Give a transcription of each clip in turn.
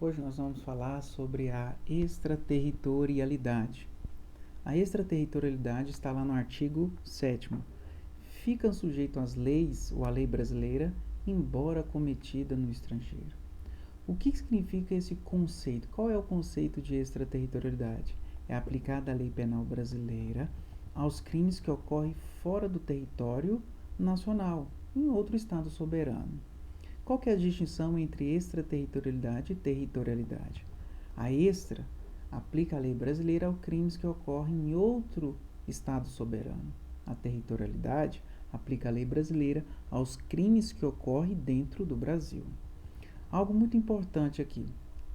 Hoje nós vamos falar sobre a extraterritorialidade. A extraterritorialidade está lá no artigo 7º. Ficam sujeitos às leis ou à lei brasileira, embora cometida no estrangeiro. O que significa esse conceito? Qual é o conceito de extraterritorialidade? É aplicada a lei penal brasileira aos crimes que ocorrem fora do território nacional, em outro estado soberano. Qual que é a distinção entre extraterritorialidade e territorialidade? A extra aplica a lei brasileira aos crimes que ocorrem em outro estado soberano. A territorialidade aplica a lei brasileira aos crimes que ocorrem dentro do Brasil. Algo muito importante aqui.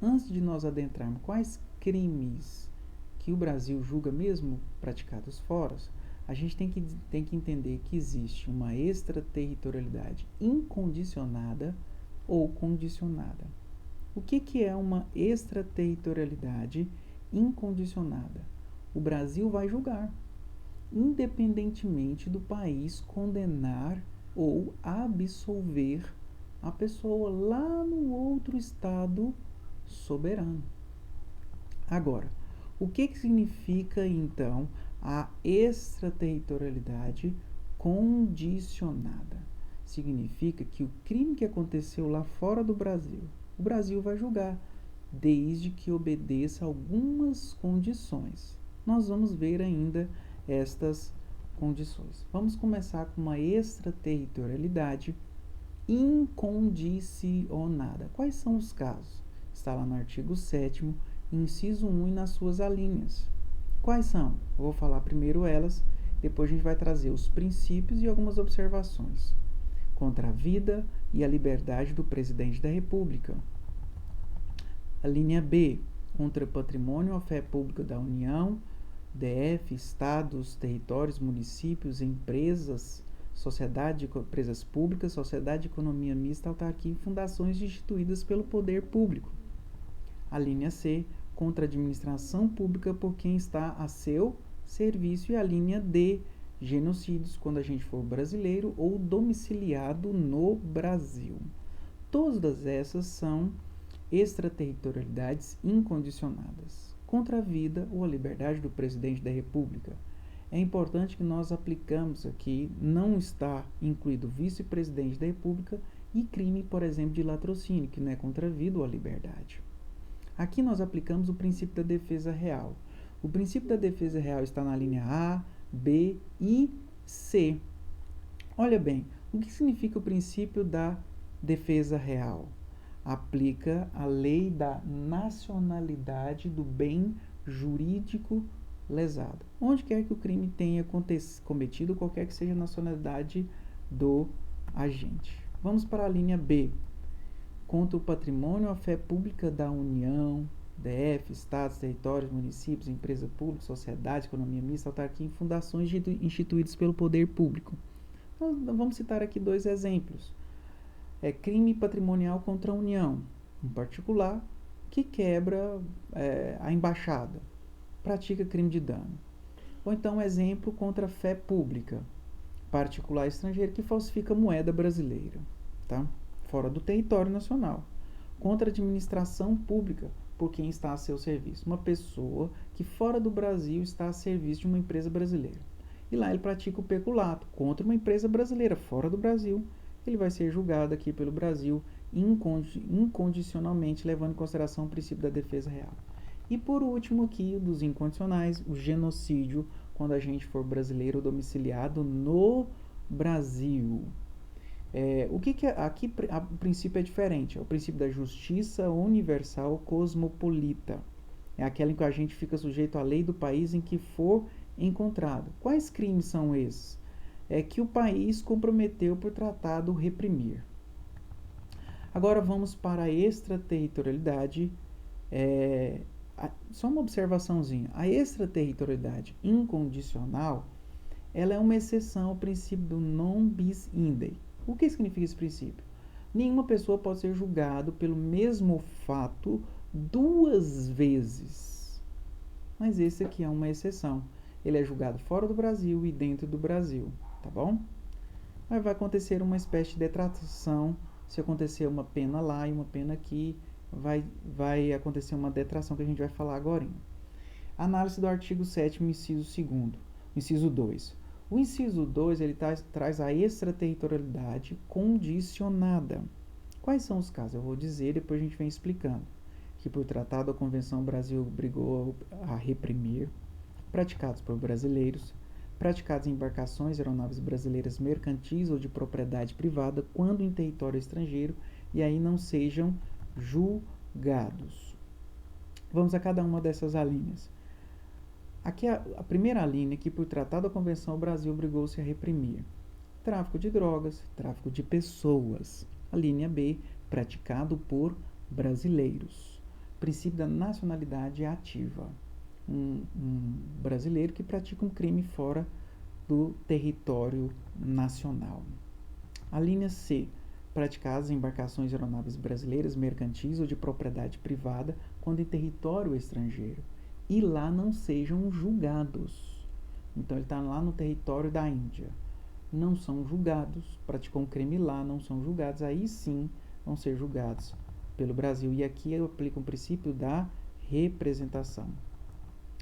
Antes de nós adentrarmos quais crimes que o Brasil julga mesmo praticados fora, a gente tem que entender que existe uma extraterritorialidade incondicionada ou condicionada. O que é uma extraterritorialidade incondicionada? O Brasil vai julgar, independentemente do país condenar ou absolver a pessoa lá no outro estado soberano. Agora, o que significa então a extraterritorialidade condicionada? Significa que o crime que aconteceu lá fora do Brasil, o Brasil vai julgar, desde que obedeça algumas condições. Nós vamos ver ainda estas condições. Vamos começar com uma extraterritorialidade incondicionada. Quais são os casos? Está lá no artigo 7º, inciso 1 e nas suas alíneas. Quais são? Eu vou falar primeiro elas, depois a gente vai trazer os princípios e algumas observações. Contra a vida e a liberdade do presidente da República. A linha B, contra o patrimônio ou a fé pública da União, DF, estados, territórios, municípios, empresas, empresas públicas, sociedade de economia mista, autarquia e fundações instituídas pelo poder público. A linha C, contra a administração pública por quem está a seu serviço. E a linha D, genocídios, quando a gente for brasileiro ou domiciliado no Brasil. Todas essas são extraterritorialidades incondicionadas. Contra a vida ou a liberdade do presidente da República. É importante que nós aplicamos aqui, não está incluído vice-presidente da República e crime, por exemplo, de latrocínio, que não é contra a vida ou a liberdade. Aqui nós aplicamos o princípio da defesa real. O princípio da defesa real está na linha A, B e C. Olha bem, o que significa o princípio da defesa real? Aplica a lei da nacionalidade do bem jurídico lesado. Onde quer que o crime tenha cometido, qualquer que seja a nacionalidade do agente. Vamos para a linha B. Contra o patrimônio ou a fé pública da União, DF, estados, territórios, municípios, empresa pública, sociedade, economia mista, autarquia e fundações instituídas pelo poder público. Nós vamos citar aqui dois exemplos. Crime patrimonial contra a União, um particular que quebra a embaixada, pratica crime de dano. Ou então, exemplo contra a fé pública, particular estrangeiro que falsifica moeda brasileira, tá? Fora do território nacional. Contra a administração pública, por quem está a seu serviço. Uma pessoa que fora do Brasil está a serviço de uma empresa brasileira. E lá ele pratica o peculato contra uma empresa brasileira fora do Brasil. Ele vai ser julgado aqui pelo Brasil incondicionalmente, levando em consideração o princípio da defesa real. E por último aqui, dos incondicionais, o genocídio, quando a gente for brasileiro domiciliado no Brasil. Aqui o princípio é diferente, é o princípio da justiça universal cosmopolita. É aquela em que a gente fica sujeito à lei do país em que for encontrado. Quais crimes são esses? É que o país comprometeu por tratado reprimir. Agora vamos para a extraterritorialidade. Só uma observaçãozinha. A extraterritorialidade incondicional, ela é uma exceção ao princípio do non bis idem. O que significa esse princípio? Nenhuma pessoa pode ser julgada pelo mesmo fato duas vezes. Mas esse aqui é uma exceção. Ele é julgado fora do Brasil e dentro do Brasil, tá bom? Mas vai acontecer uma espécie de detração se acontecer uma pena lá e uma pena aqui, vai acontecer uma detração que a gente vai falar agora. Análise do artigo 7º, inciso 2º, inciso 2. O inciso 2, ele traz a extraterritorialidade condicionada. Quais são os casos? Eu vou dizer, depois a gente vem explicando. Que por tratado a Convenção o Brasil obrigou a reprimir, praticados por brasileiros, praticados em embarcações, aeronaves brasileiras mercantis ou de propriedade privada, quando em território estrangeiro, e aí não sejam julgados. Vamos a cada uma dessas alíneas. Aqui a primeira linha, que por tratado da Convenção o Brasil obrigou-se a reprimir. Tráfico de drogas, tráfico de pessoas. A linha B, praticado por brasileiros. Princípio da nacionalidade ativa. Um brasileiro que pratica um crime fora do território nacional. A linha C, praticadas em embarcações e aeronaves brasileiras, mercantis ou de propriedade privada, quando em território estrangeiro, e lá não sejam julgados. Então ele está lá no território da Índia. Não são julgados, praticou um crime lá, não são julgados, aí sim vão ser julgados pelo Brasil. E aqui eu aplico o princípio da representação.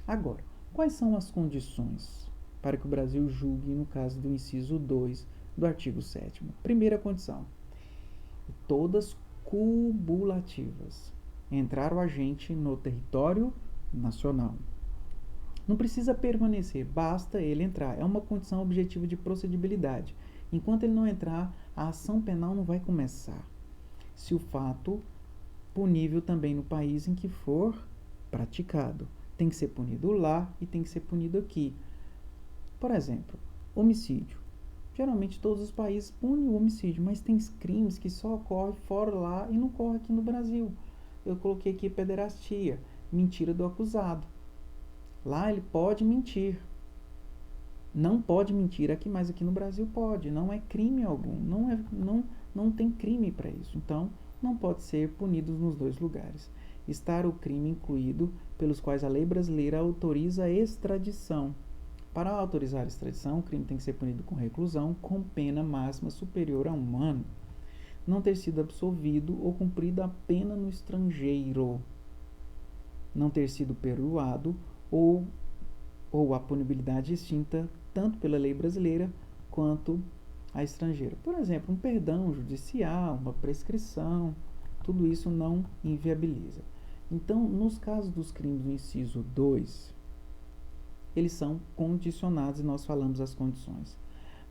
Agora, quais são as condições para que o Brasil julgue no caso do inciso 2 do artigo 7º? Primeira condição, todas cumulativas. Entrar o agente no território nacional. Não precisa permanecer, basta ele entrar. É uma condição objetiva de procedibilidade. Enquanto ele não entrar, a ação penal não vai começar. Se o fato punível também no país em que for praticado. Tem que ser punido lá e tem que ser punido aqui. Por exemplo, homicídio. Geralmente todos os países punem o homicídio, mas tem crimes que só ocorrem fora lá e não ocorrem aqui no Brasil. Eu coloquei aqui pederastia, mentira do acusado. Lá ele pode mentir. Não pode mentir aqui, mas aqui no Brasil pode. Não é crime algum. Não tem crime para isso. Então, não pode ser punido nos dois lugares. Estar o crime incluído pelos quais a lei brasileira autoriza a extradição. Para autorizar a extradição, o crime tem que ser punido com reclusão, com pena máxima superior a 1 ano. Não ter sido absolvido ou cumprido a pena no estrangeiro. Não ter sido perdoado ou a punibilidade extinta tanto pela lei brasileira quanto a estrangeira. Por exemplo, um perdão judicial, uma prescrição, tudo isso não inviabiliza. Então, nos casos dos crimes do inciso 2, eles são condicionados e nós falamos as condições.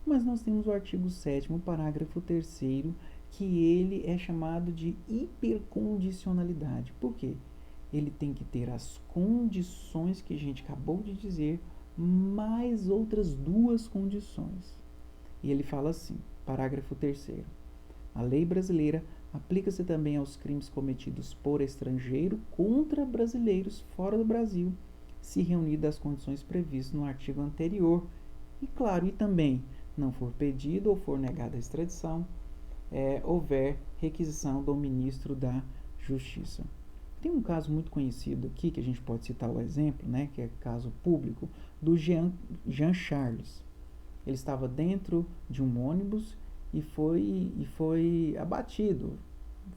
Mas nós temos o artigo 7º, parágrafo 3º, que ele é chamado de hipercondicionalidade. Por quê? Ele tem que ter as condições que a gente acabou de dizer, mais outras 2 condições. E ele fala assim, parágrafo 3º. A lei brasileira aplica-se também aos crimes cometidos por estrangeiro contra brasileiros fora do Brasil, se reunidas as condições previstas no artigo anterior. E claro, e também não for pedido ou for negada a extradição, houver requisição do ministro da Justiça. Tem um caso muito conhecido aqui, que a gente pode citar o exemplo, né, que é caso público, do Jean Charles. Ele estava dentro de um ônibus e foi abatido,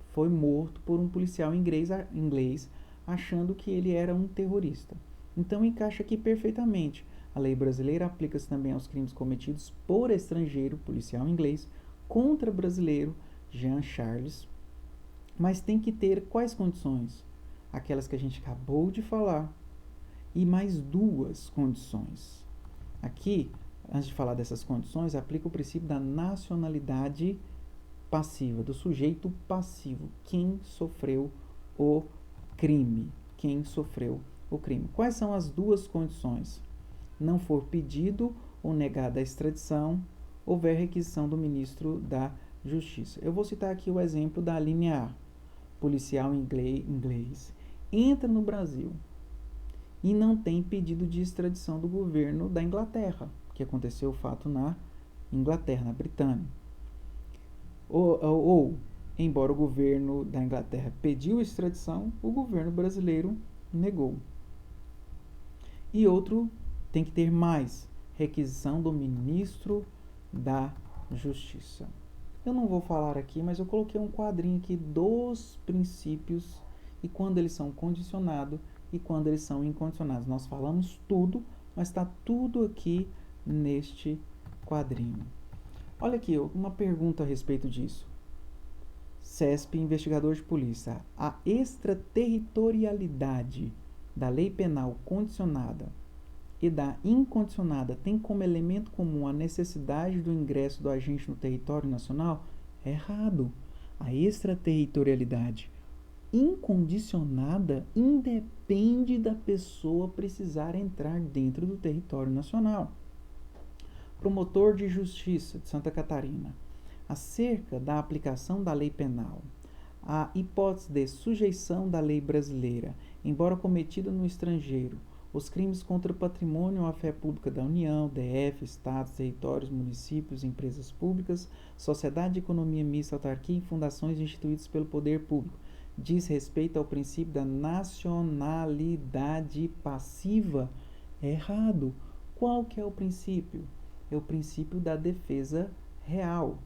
foi morto por um policial inglês achando que ele era um terrorista. Então encaixa aqui perfeitamente. A lei brasileira aplica-se também aos crimes cometidos por estrangeiro, policial inglês, contra brasileiro, Jean Charles, mas tem que ter quais condições? Aquelas que a gente acabou de falar, e mais 2 condições. Aqui, antes de falar dessas condições, aplica o princípio da nacionalidade passiva, do sujeito passivo, quem sofreu o crime. Quais são as 2 condições? Não for pedido ou negada a extradição, houver requisição do ministro da Justiça. Eu vou citar aqui o exemplo da linha A. Policial inglês entra no Brasil e não tem pedido de extradição do governo da Inglaterra, que aconteceu o fato na Inglaterra, na Britânia. Ou, embora o governo da Inglaterra pediu extradição, o governo brasileiro negou. E outro tem que ter mais, requisição do ministro da Justiça. Eu não vou falar aqui, mas eu coloquei um quadrinho aqui dos princípios e quando eles são condicionados e quando eles são incondicionados. Nós falamos tudo, mas está tudo aqui neste quadrinho. Olha aqui, uma pergunta a respeito disso. CESP, investigador de polícia. A extraterritorialidade da lei penal condicionada e da incondicionada tem como elemento comum a necessidade do ingresso do agente no território nacional? Errado. A extraterritorialidade incondicionada independe da pessoa precisar entrar dentro do território nacional. Promotor de Justiça de Santa Catarina. Acerca da aplicação da lei penal, a hipótese de sujeição da lei brasileira, embora cometida no estrangeiro, os crimes contra o patrimônio ou a fé pública da União, DF, Estados, territórios, municípios, empresas públicas, sociedade de economia mista, autarquia e fundações instituídas pelo poder público, diz respeito ao princípio da nacionalidade passiva. É errado. Qual que é o princípio? É o princípio da defesa real.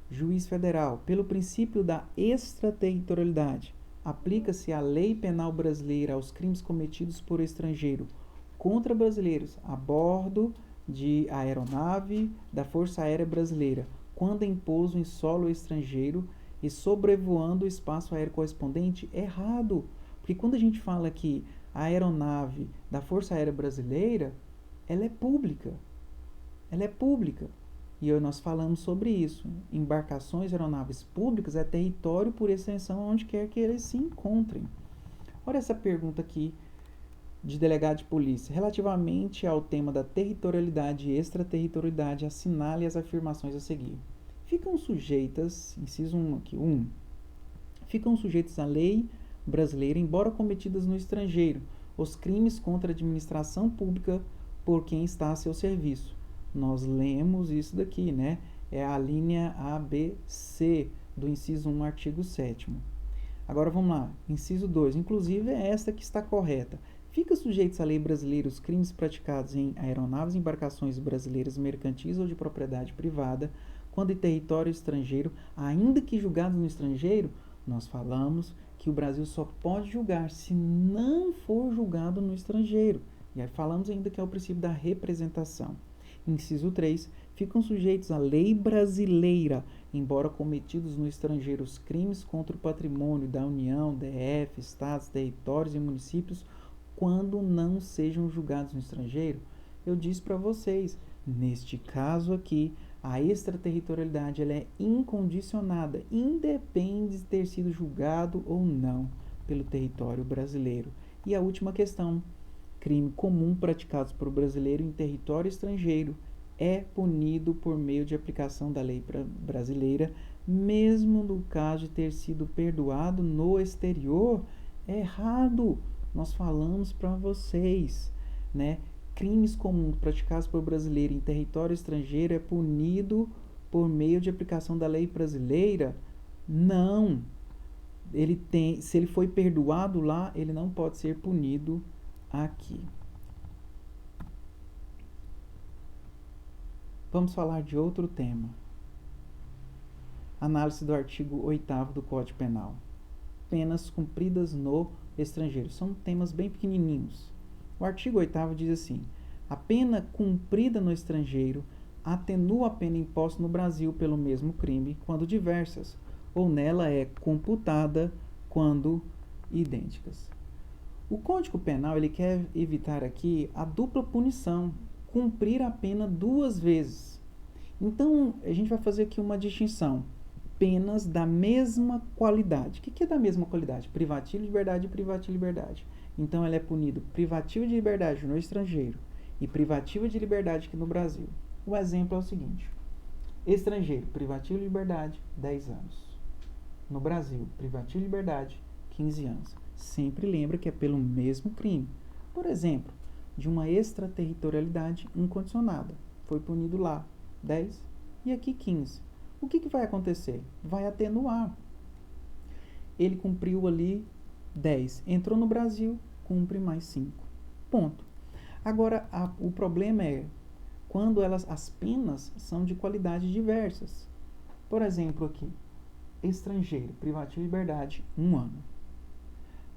Juiz federal, pelo princípio da extraterritorialidade, aplica-se a lei penal brasileira aos crimes cometidos por estrangeiro contra brasileiros a bordo de aeronave da Força Aérea Brasileira, quando em pouso em solo estrangeiro e sobrevoando o espaço aéreo correspondente. Errado, porque quando a gente fala que a aeronave da Força Aérea Brasileira, ela é pública. Ela é pública. E nós falamos sobre isso. Embarcações, aeronaves públicas é território por extensão onde quer que eles se encontrem. Olha essa pergunta aqui de delegado de polícia. Relativamente ao tema da territorialidade e extraterritorialidade, assinale as afirmações a seguir. Ficam sujeitas, inciso 1 aqui, 1. Ficam sujeitos à lei brasileira, embora cometidas no estrangeiro, os crimes contra a administração pública por quem está a seu serviço. Nós lemos isso daqui, né? É a linha ABC do inciso 1, artigo 7º. Agora vamos lá, inciso 2. Inclusive é esta que está correta. Fica sujeitos à lei brasileira os crimes praticados em aeronaves e embarcações brasileiras mercantis ou de propriedade privada, quando em território estrangeiro, ainda que julgados no estrangeiro. Nós falamos que o Brasil só pode julgar se não for julgado no estrangeiro. E aí falamos ainda que é o princípio da representação. Inciso 3. Ficam sujeitos à lei brasileira, embora cometidos no estrangeiro os crimes contra o patrimônio da União, DF, Estados, territórios e municípios, quando não sejam julgados no estrangeiro. Eu disse para vocês, neste caso aqui, a extraterritorialidade ela é incondicionada, independe de ter sido julgado ou não pelo território brasileiro. E a última questão. Crime comum praticado por brasileiro em território estrangeiro é punido por meio de aplicação da lei brasileira, mesmo no caso de ter sido perdoado no exterior. É errado. Nós falamos para vocês, né? Crimes comuns praticados por brasileiro em território estrangeiro é punido por meio de aplicação da lei brasileira? Não. Se ele foi perdoado lá, ele não pode ser punido aqui. Vamos falar de outro tema. Análise do artigo 8º do Código Penal. Penas cumpridas no estrangeiro. São temas bem pequenininhos. O artigo 8º diz assim: a pena cumprida no estrangeiro atenua a pena imposta no Brasil pelo mesmo crime quando diversas, ou nela é computada quando idênticas. O Código Penal ele quer evitar aqui a dupla punição, cumprir a pena 2 vezes. Então, a gente vai fazer aqui uma distinção. Penas da mesma qualidade. O que é da mesma qualidade? Privativo de liberdade e privativo de liberdade. Então, ela é punido privativo de liberdade no estrangeiro e privativo de liberdade aqui no Brasil. O exemplo é o seguinte. Estrangeiro, privativo de liberdade, 10 anos. No Brasil, privativo de liberdade, 15 anos. Sempre lembra que é pelo mesmo crime. Por exemplo, de uma extraterritorialidade incondicionada. Foi punido lá 10 e aqui 15. O que vai acontecer? Vai atenuar. Ele cumpriu ali 10. Entrou no Brasil, cumpre mais 5. Ponto. Agora, o problema é quando as penas são de qualidades diversas. Por exemplo, aqui, estrangeiro, privativo de liberdade, 1 ano.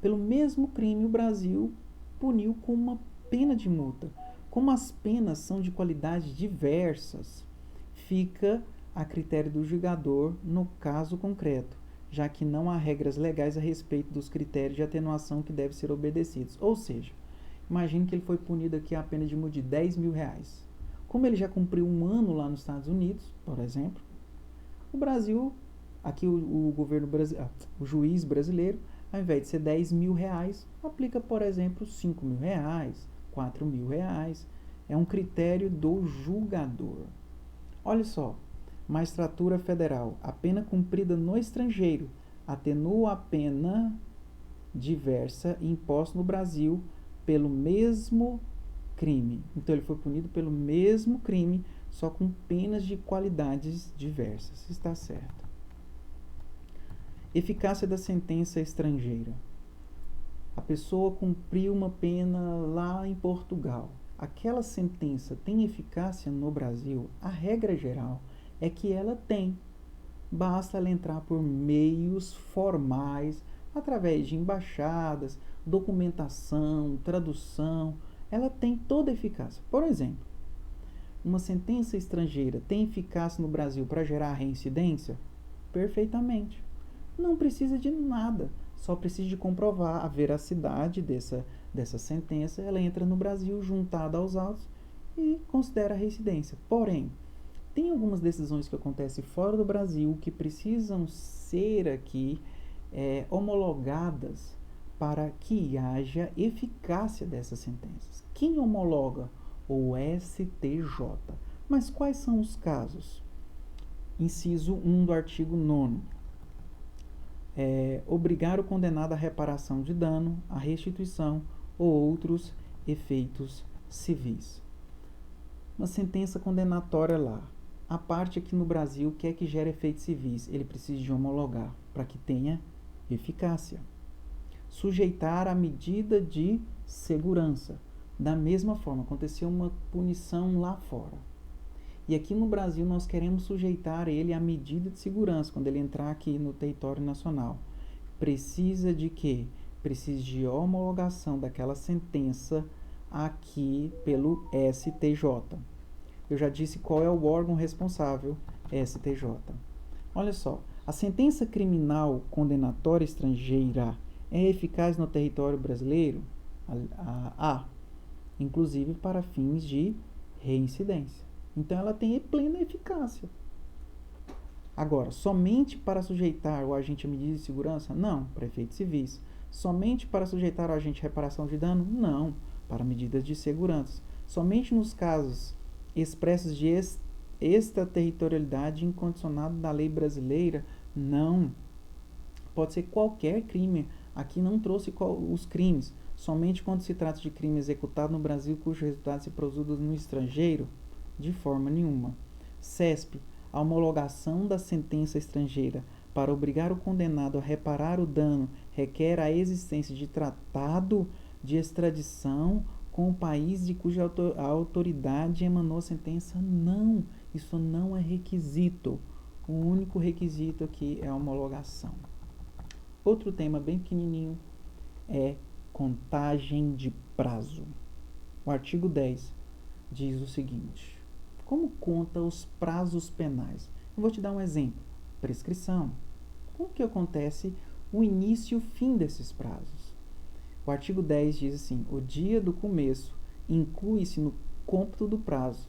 Pelo mesmo crime, o Brasil puniu com uma pena de multa. Como as penas são de qualidades diversas, fica a critério do julgador no caso concreto, já que não há regras legais a respeito dos critérios de atenuação que devem ser obedecidos. Ou seja, imagine que ele foi punido aqui a pena de multa de R$10.000. Como ele já cumpriu 1 ano lá nos Estados Unidos, por exemplo, o Brasil, aqui o governo brasileiro, o juiz brasileiro, ao invés de ser R$10.000, aplica, por exemplo, R$5.000, R$4.000. É um critério do julgador. Olha só, Magistratura Federal, a pena cumprida no estrangeiro atenua a pena diversa imposta no Brasil pelo mesmo crime. Então ele foi punido pelo mesmo crime, só com penas de qualidades diversas. Está certo. Eficácia da sentença estrangeira. A pessoa cumpriu uma pena lá em Portugal. Aquela sentença tem eficácia no Brasil? A regra geral é que ela tem. Basta ela entrar por meios formais, através de embaixadas, documentação, tradução. Ela tem toda a eficácia. Por exemplo, uma sentença estrangeira tem eficácia no Brasil para gerar reincidência? Perfeitamente. Não precisa de nada, só precisa de comprovar a veracidade dessa sentença. Ela entra no Brasil juntada aos autos e considera a reincidência. Porém, tem algumas decisões que acontecem fora do Brasil que precisam ser aqui homologadas para que haja eficácia dessas sentenças. Quem homologa? O STJ. Mas quais são os casos? Inciso 1 do artigo 9º. Obrigar o condenado à reparação de dano, à restituição ou outros efeitos civis. Uma sentença condenatória lá. A parte aqui no Brasil quer que gere efeitos civis. Ele precisa de homologar para que tenha eficácia. Sujeitar a medida de segurança. Da mesma forma, aconteceu uma punição lá fora. E aqui no Brasil nós queremos sujeitar ele à medida de segurança quando ele entrar aqui no território nacional. Precisa de quê? Precisa de homologação daquela sentença aqui pelo STJ. Eu já disse qual é o órgão responsável, STJ. Olha só, a sentença criminal condenatória estrangeira é eficaz no território brasileiro? Inclusive para fins de reincidência. Então ela tem plena eficácia. Agora, somente para sujeitar o agente a medida de segurança? Não, para efeitos civis. Somente para sujeitar o agente a reparação de dano? Não, para medidas de segurança. Somente nos casos expressos de extraterritorialidade incondicionada da lei brasileira? Não. Pode ser qualquer crime. Aqui não trouxe os crimes. Somente quando se trata de crime executado no Brasil cujo resultado se produz no estrangeiro? De forma nenhuma. CESP, a homologação da sentença estrangeira para obrigar o condenado a reparar o dano requer a existência de tratado de extradição com o país de cuja autoridade emanou a sentença? Não, isso não é requisito. O único requisito aqui é a homologação. Outro tema bem pequenininho é contagem de prazo. O artigo 10 diz o seguinte: como conta os prazos penais? Eu vou te dar um exemplo. Prescrição. Como que acontece o início e o fim desses prazos? O artigo 10 diz assim: o dia do começo inclui-se no cômputo do prazo.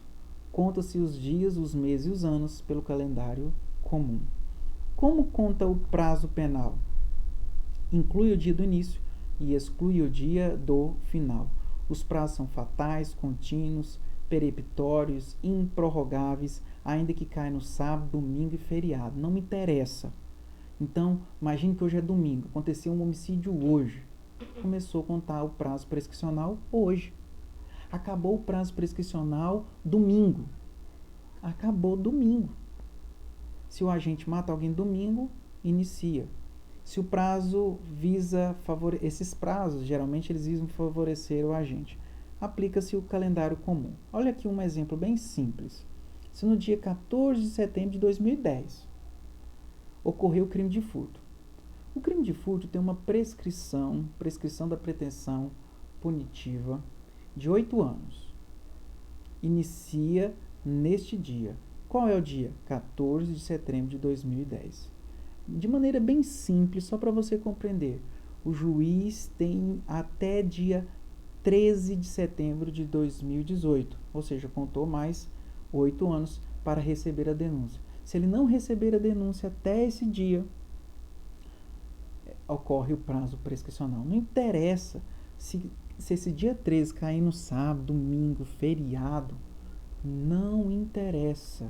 Conta-se os dias, os meses e os anos pelo calendário comum. Como conta o prazo penal? Inclui o dia do início e exclui o dia do final. Os prazos são fatais, contínuos, peremptórios, improrrogáveis, ainda que caia no sábado, domingo e feriado. Não me interessa. Então, imagine que hoje é domingo. Aconteceu um homicídio hoje. Começou a contar o prazo prescricional hoje. Acabou o prazo prescricional domingo. Acabou domingo. Se o agente mata alguém domingo, inicia. Se o prazo visa favorecer, esses prazos, geralmente eles visam favorecer o agente. Aplica-se o calendário comum. Olha aqui um exemplo bem simples. Se no dia 14 de setembro de 2010, ocorreu o crime de furto. O crime de furto tem uma prescrição da pretensão punitiva de 8 anos. Inicia neste dia. Qual é o dia? 14 de setembro de 2010. De maneira bem simples, só para você compreender, o juiz tem até dia 13 de setembro de 2018, ou seja, contou mais 8 anos para receber a denúncia. Se ele não receber a denúncia até esse dia, ocorre o prazo prescricional. Não interessa se esse dia 13 cair no sábado, domingo, feriado, não interessa.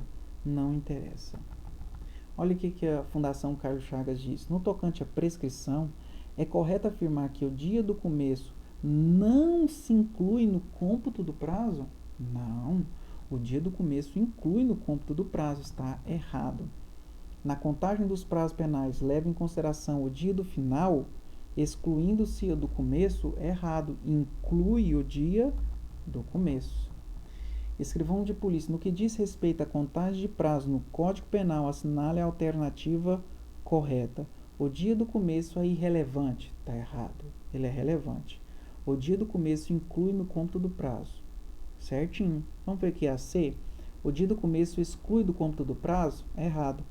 Olha o que a Fundação Carlos Chagas diz. No tocante à prescrição, é correto afirmar que o dia do começo não se inclui no cômputo do prazo? Não. O dia do começo inclui no cômputo do prazo. Está errado. Na contagem dos prazos penais, leva em consideração o dia do final, excluindo-se o do começo, é errado. Inclui o dia do começo. Escrivão de polícia, no que diz respeito à contagem de prazo no Código Penal, assinale a alternativa correta. O dia do começo é irrelevante. Está errado. Ele é relevante. O dia do começo inclui no cômputo do prazo. Certinho. Vamos ver aqui a C. O dia do começo exclui do cômputo do prazo? É errado.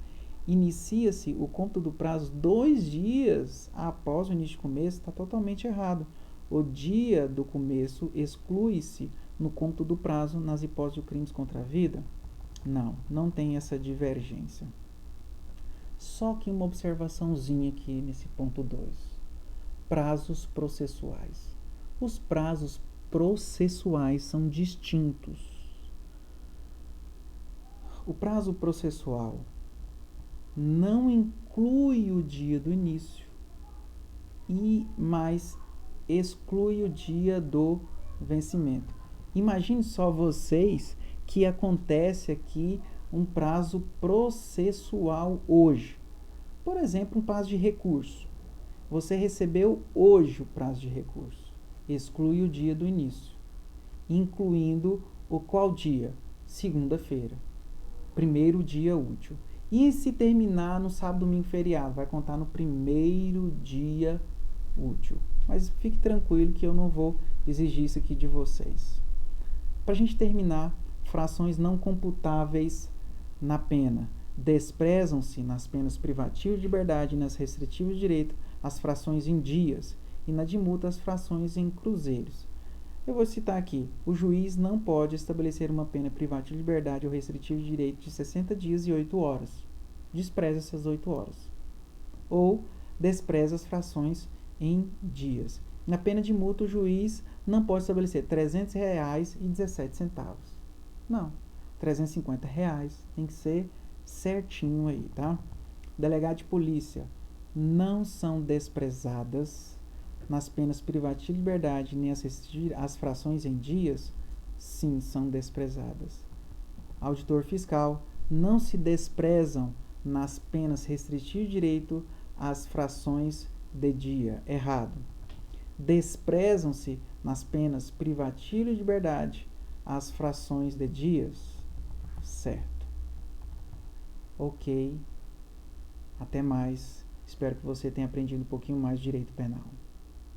Inicia-se o cômputo do prazo 2 dias após o início do começo? Está totalmente errado. O dia do começo exclui-se no cômputo do prazo nas hipóteses de crimes contra a vida? Não tem essa divergência. Só que uma observaçãozinha aqui nesse ponto 2. Prazos processuais. Os prazos processuais são distintos. O prazo processual não inclui o dia do início, mas exclui o dia do vencimento. Imagine só vocês que acontece aqui um prazo processual hoje. Por exemplo, um prazo de recurso. Você recebeu hoje o prazo de recurso. Exclui o dia do início, incluindo o qual dia? Segunda-feira. Primeiro dia útil. E se terminar no sábado, domingo, feriado? Vai contar no primeiro dia útil. Mas fique tranquilo que eu não vou exigir isso aqui de vocês. Para a gente terminar, frações não computáveis na pena. Desprezam-se nas penas privativas de liberdade e nas restritivas de direito as frações em dias e na de multa as frações em cruzeiros. Eu vou citar aqui. O juiz não pode estabelecer uma pena privativa de liberdade ou restritiva de direito de 60 dias e 8 horas. Despreza essas 8 horas. Ou despreza as frações em dias. Na pena de multa, o juiz não pode estabelecer R$300,17. Não, R$350. Tem que ser certinho aí, tá? Delegado de polícia, não são desprezadas nas penas privativas de liberdade nem as frações em dias? Sim, são desprezadas. Auditor fiscal, não se desprezam nas penas restritivas de direito as frações de dia? Errado. Desprezam-se nas penas privativas de liberdade as frações de dias? Certo. Ok. Até mais. Espero que você tenha aprendido um pouquinho mais de direito penal.